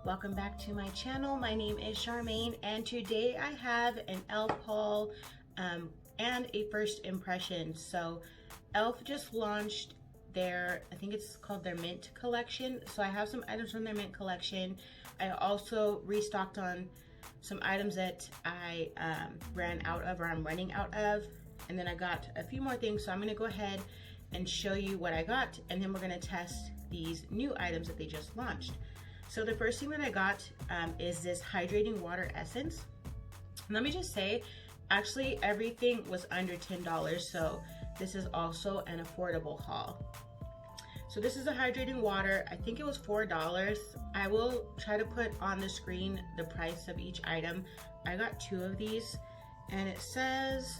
Welcome back to my channel. My name is Charmaine, and today I have an E.L.F haul and a first impression. So E.L.F just launched their, I think it's called their Mint collection. So I have some items from their Mint collection. I also restocked on some items that I ran out of, or I'm running out of. And then I got a few more things. So I'm gonna go ahead and show you what I got, and then we're gonna test these new items that they just launched. So the first thing that I got is this hydrating water essence. And let me just say, actually everything was under $10, so this is also an affordable haul. So this is a hydrating water. I think it was $4. I will try to put on the screen the price of each item. I got 2 of these, and it says,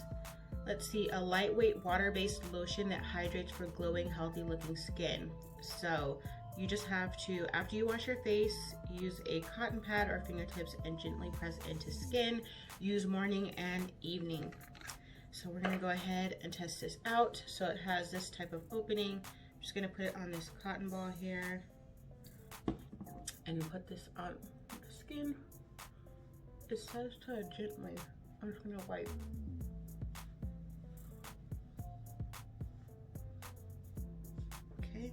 let's see, a lightweight water-based lotion that hydrates for glowing, healthy looking skin. So you just have to, after you wash your face, use a cotton pad or fingertips and gently press into skin. Use morning and evening. So we're gonna go ahead and test this out. So it has this type of opening. I'm just gonna put it on this cotton ball here and put this on the skin. It says to gently. I'm just gonna wipe. Okay.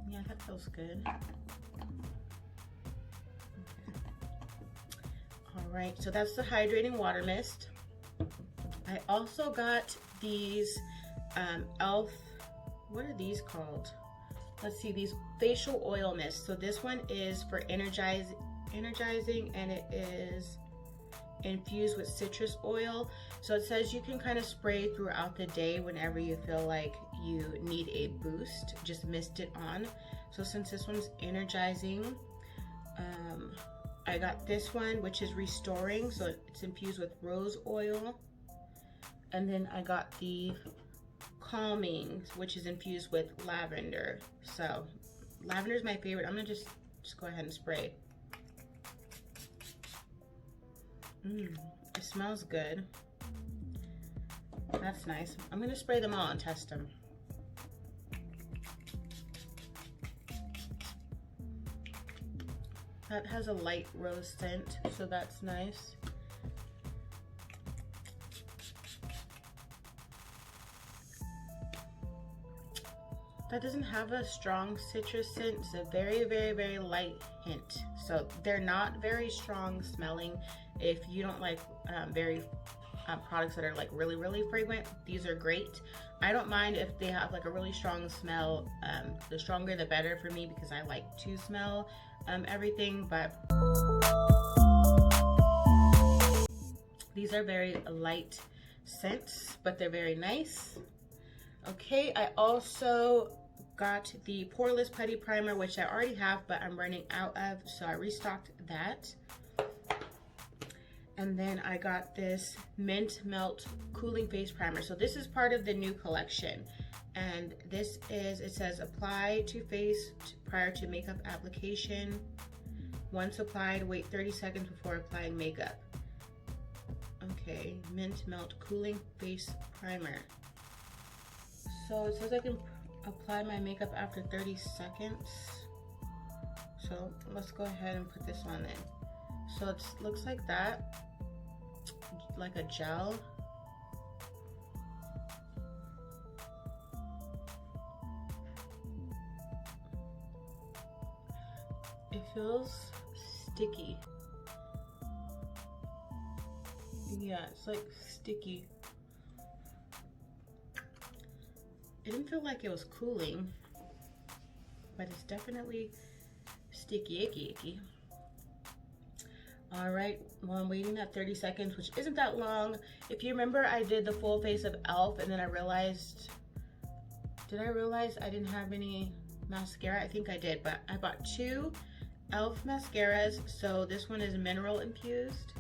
Yeah, that feels good. Okay. All right, so that's the hydrating water mist. I also got these E.L.F, what are these called? Let's see, these facial oil mists. So this one is for energizing, and it is infused with citrus oil. So it says you can kind of spray throughout the day whenever you feel like you need a boost, just mist it on. So since this one's energizing, I got this one, which is restoring, so it's infused with rose oil. And then I got the calming, which is infused with lavender. So lavender is my favorite. I'm gonna just go ahead and spray. It smells good. That's nice. I'm gonna spray them all and test them. That has a light rose scent, so that's nice. That doesn't have a strong citrus scent. It's a very, very, very light hint. So they're not very strong smelling. If you don't like products that are like really, really fragrant, these are great. I don't mind if they have like a really strong smell. The stronger the better for me, because I like to smell everything, but these are very light scents, but they're very nice. Okay, I also got the Poreless Putty Primer, which I already have, but I'm running out of, so I restocked that. And then I got this Mint Melt Cooling Face Primer. So this is part of the new collection. And this is, it says apply to face prior to makeup application. Once applied, wait 30 seconds before applying makeup. Okay, Mint Melt Cooling Face Primer. So it says I can apply my makeup after 30 seconds. So let's go ahead and put this on then. So it looks like that, like a gel. It feels sticky. Yeah, it's like sticky. It didn't feel like it was cooling, but it's definitely sticky, icky. All right, well, I'm waiting that 30 seconds, which isn't that long. If you remember, I did the full face of E.L.F, and then I realized, did I realize I didn't have any mascara? I think I did, but I bought 2 E.L.F mascaras. So this one is mineral infused,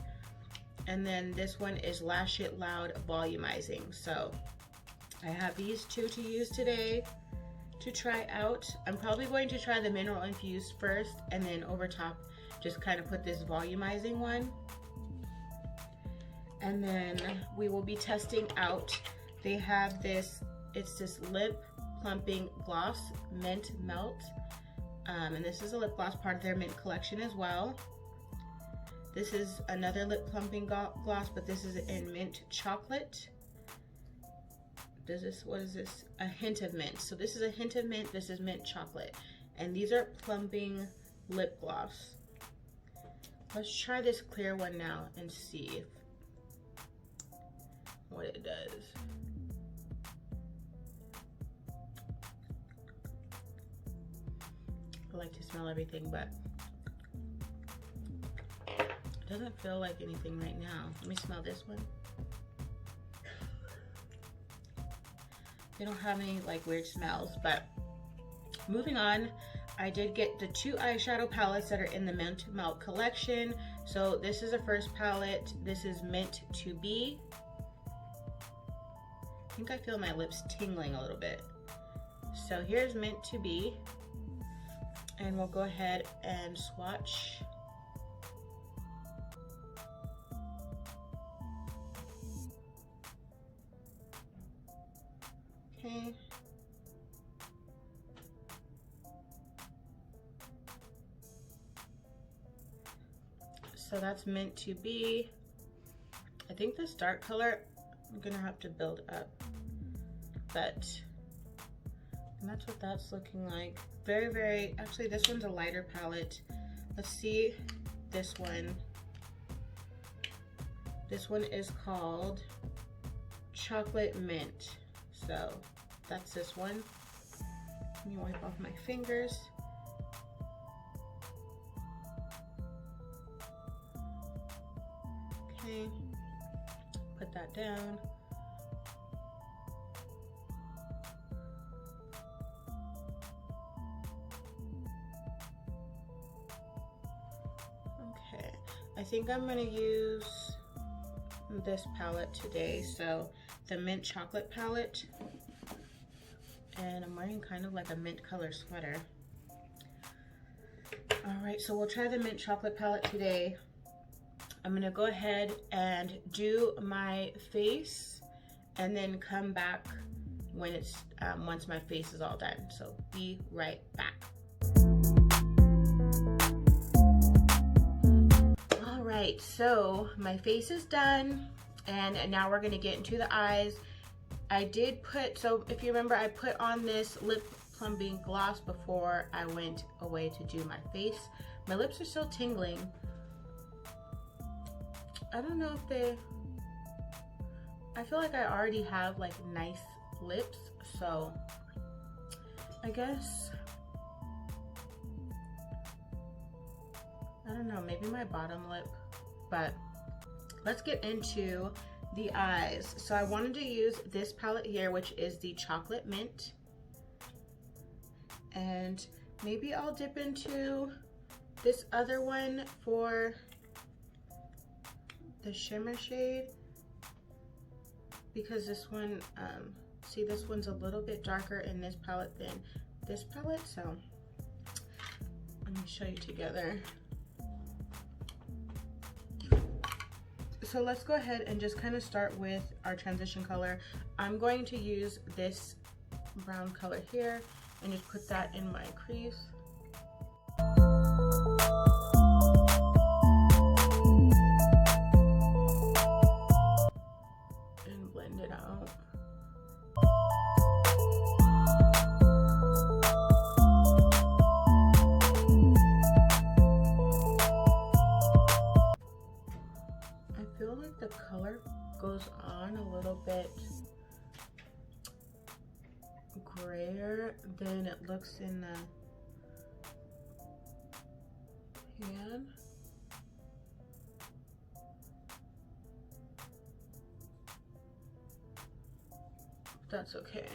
and then this one is Lash It Loud volumizing. So I have these 2 to use today to try out. I'm probably going to try the mineral infused first, and then over top just kind of put this volumizing one. And then we will be testing out, they have this, it's this lip plumping gloss, mint melt. And this is a lip gloss, part of their mint collection as well. This is another lip plumping gloss, but this is in mint chocolate. What is this? A hint of mint. So this is a hint of mint, this is mint chocolate. And these are plumping lip gloss. Let's try this clear one now and see what it does. I like to smell everything, but it doesn't feel like anything right now. Let me smell this one. They don't have any like weird smells, but moving on, I did get the 2 eyeshadow palettes that are in the Mint Melt collection. So this is the first palette. This is Mint to Be. I think I feel my lips tingling a little bit. So here's Mint to Be. And we'll go ahead and swatch. Okay. So that's Meant to Be. I think this dark color, I'm gonna have to build up, but, and that's what that's looking like. Very, very, actually this one's a lighter palette. Let's see this one. This one is called Chocolate Mint. So that's this one. Let me wipe off my fingers. Okay, put that down. Okay, I think I'm gonna use this palette today. So the mint chocolate palette, and I'm wearing kind of like a mint color sweater. All right, so we'll try the mint chocolate palette today. I'm gonna go ahead and do my face and then come back when it's once my face is all done. So be right back. All right, so my face is done, and now we're gonna get into the eyes. I did put, so if you remember, I put on this lip plumping gloss before I went away to do my face. My lips are still tingling. I don't know if they, I feel like I already have like nice lips, so I guess, I don't know, maybe my bottom lip, but let's get into the eyes. So I wanted to use this palette here, which is the Chocolate Mint, and maybe I'll dip into this other one for the shimmer shade, because this one, see, this one's a little bit darker in this palette than this palette. So let me show you together. So let's go ahead and just kind of start with our transition color. I'm going to use this brown color here and just put that in my crease. And blend it out. I feel like the color goes on a little bit grayer than it looks in the hand. That's okay.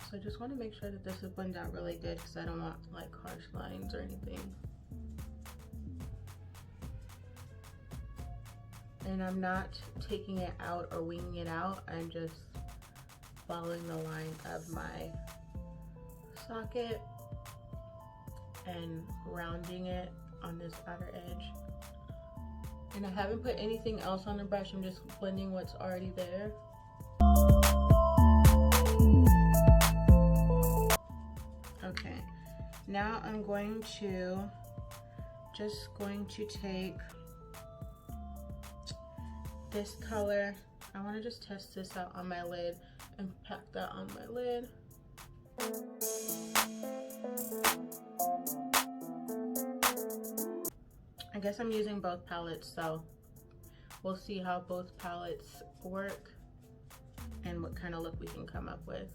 So I just want to make sure that this is blended out really good, because I don't want like harsh lines or anything. And I'm not taking it out or winging it out. I'm just following the line of my socket and rounding it on this outer edge. And I haven't put anything else on the brush. I'm just blending what's already there. Okay, now I'm just going to take this color. I want to just test this out on my lid and pack that on my lid. I guess I'm using both palettes, so we'll see how both palettes work and what kind of look we can come up with.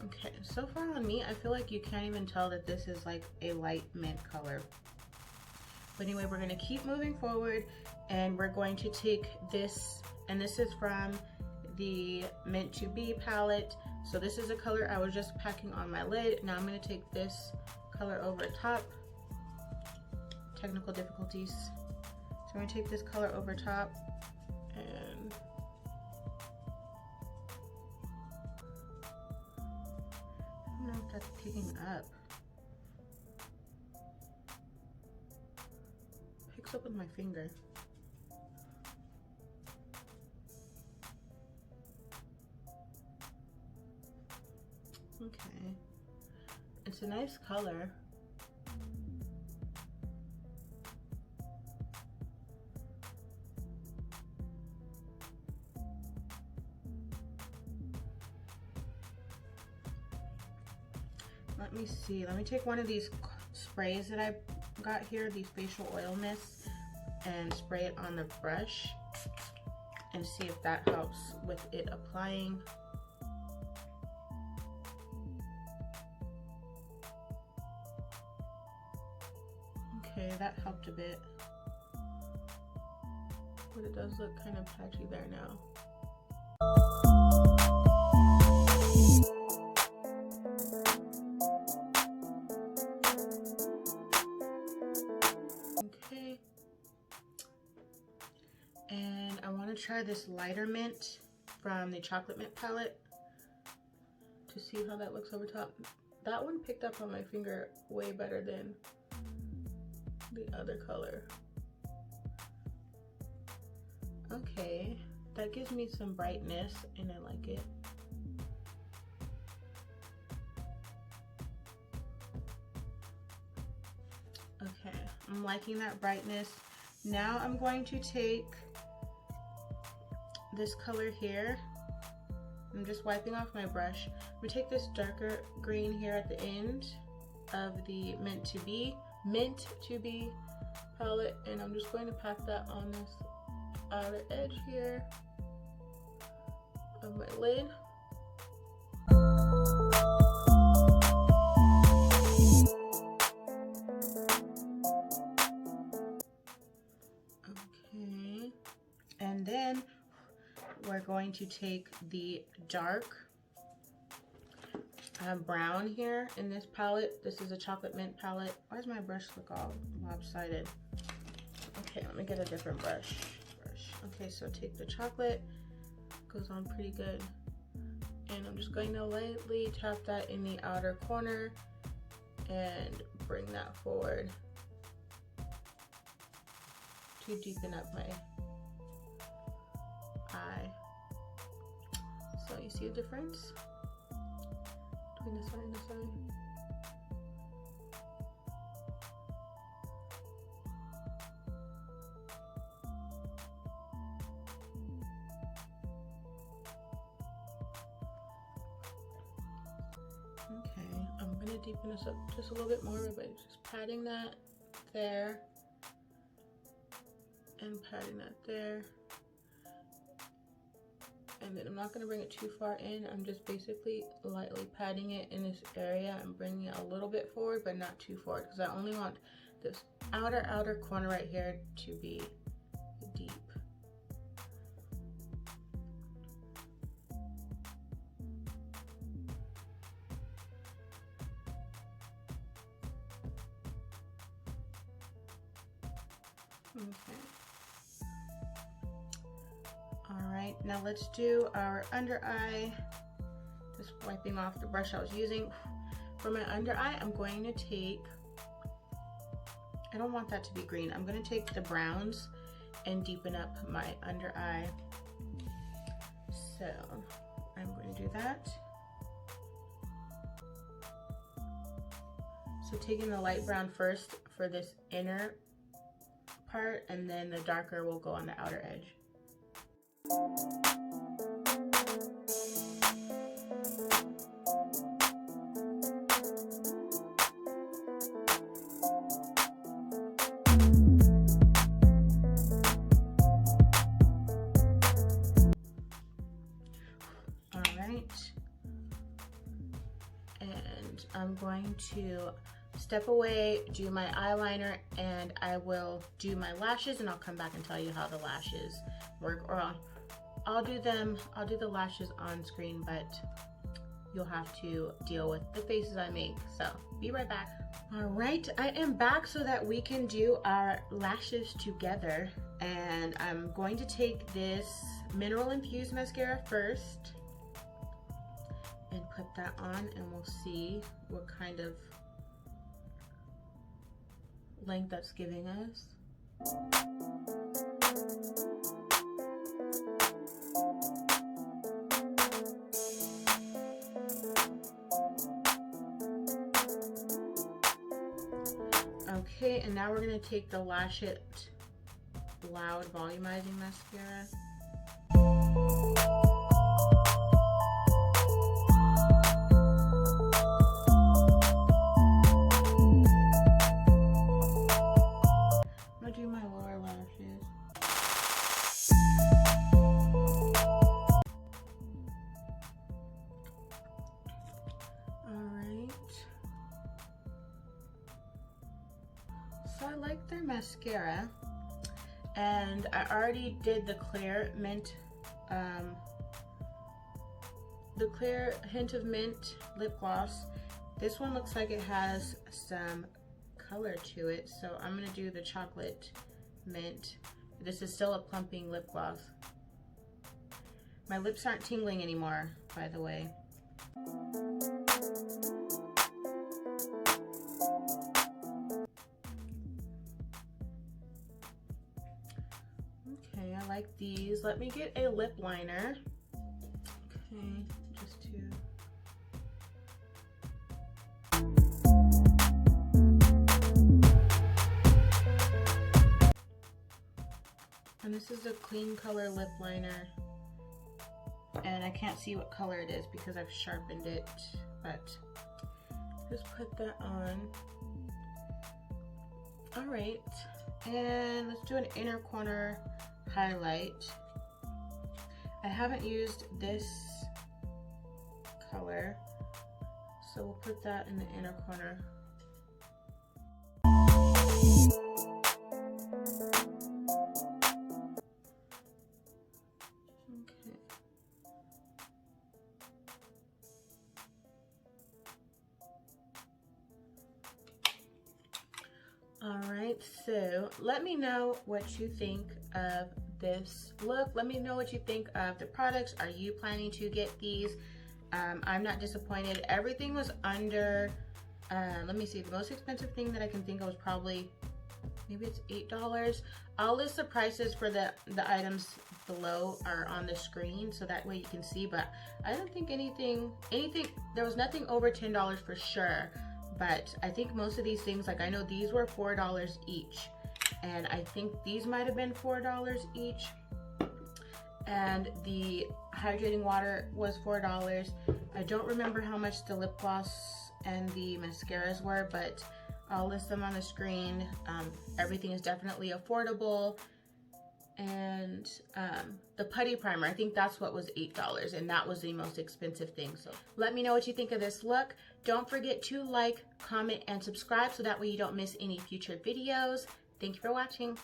Okay, so far on me, I feel like you can't even tell that this is like a light mint color. But anyway, we're gonna keep moving forward and we're going to take this, and this is from the Meant to Be palette. So this is a color I was just packing on my lid. Now I'm gonna take this color over top. Technical difficulties. So I'm gonna take this color over top and I don't know if that's picking up. Picks up with my finger. Okay, it's a nice color. Let me see, let me take one of these sprays that I got here, these facial oil mists, and spray it on the brush and see if that helps with it applying. Okay, that helped a bit, but it does look kind of patchy there now. Okay, and I want to try this lighter mint from the Chocolate Mint palette to see how that looks over top. That one picked up on my finger way better than the other color. Okay, that gives me some brightness and I like it. Okay, I'm liking that brightness. Now I'm going to take this color here. I'm just wiping off my brush. I'm gonna take this darker green here at the end of the Meant to Be palette, and I'm just going to pack that on this outer edge here of my lid. Okay, and then we're going to take the dark brown here in this palette. This is a Chocolate Mint palette. Why does my brush look all lopsided? Okay, let me get a different brush. Okay, so take the chocolate, goes on pretty good. And I'm just going to lightly tap that in the outer corner and bring that forward to deepen up my eye. So you see the difference between this side and this side? Okay, I'm gonna deepen this up just a little bit more by just patting that there and patting that there. And then I'm not going to bring it too far in. I'm just basically lightly patting it in this area and bringing it a little bit forward, but not too forward, because I only want this outer corner right here to be deep. Okay. All right, now let's do our under eye. Just wiping off the brush I was using. For my under eye, I'm going to take, I don't want that to be green. I'm going to take the browns and deepen up my under eye. So I'm going to do that. So taking the light brown first for this inner part, and then the darker will go on the outer edge. And I'm going to step away, do my eyeliner, and I will do my lashes, and I'll come back and tell you how the lashes work. Or I'll do the lashes on screen, but you'll have to deal with the faces I make. So be right back. All right, I am back so that we can do our lashes together. And I'm going to take this mineral infused mascara first and put that on, and we'll see what kind of length that's giving us. Okay, and now we're going to take the Lash It Loud Volumizing Mascara. So I like their mascara, and I already did the clear mint, the clear hint of mint lip gloss. This one looks like it has some color to it, so I'm gonna do the chocolate mint. This is still a plumping lip gloss. My lips aren't tingling anymore, by the way. Okay, I like these. Let me get a lip liner. Okay, just to... And this is a Clean Color lip liner. And I can't see what color it is because I've sharpened it, but just put that on. All right, and let's do an inner corner highlight. I haven't used this color, so we'll put that in the inner corner. Alright, so let me know what you think of this look. Let me know what you think of the products. Are you planning to get these? I'm not disappointed. Everything was under, let me see, the most expensive thing that I can think of was probably, maybe it's $8. I'll list the prices for the items below or on the screen so that way you can see, but I don't think anything, there was nothing over $10 for sure. But I think most of these things, like I know these were $4 each, and I think these might have been $4 each, and the hydrating water was $4. I don't remember how much the lip gloss and the mascaras were, but I'll list them on the screen. Everything is definitely affordable. And the putty primer, I think that's what was $8, and that was the most expensive thing. So let me know what you think of this look. Don't forget to like, comment, and subscribe so that way you don't miss any future videos. Thank you for watching.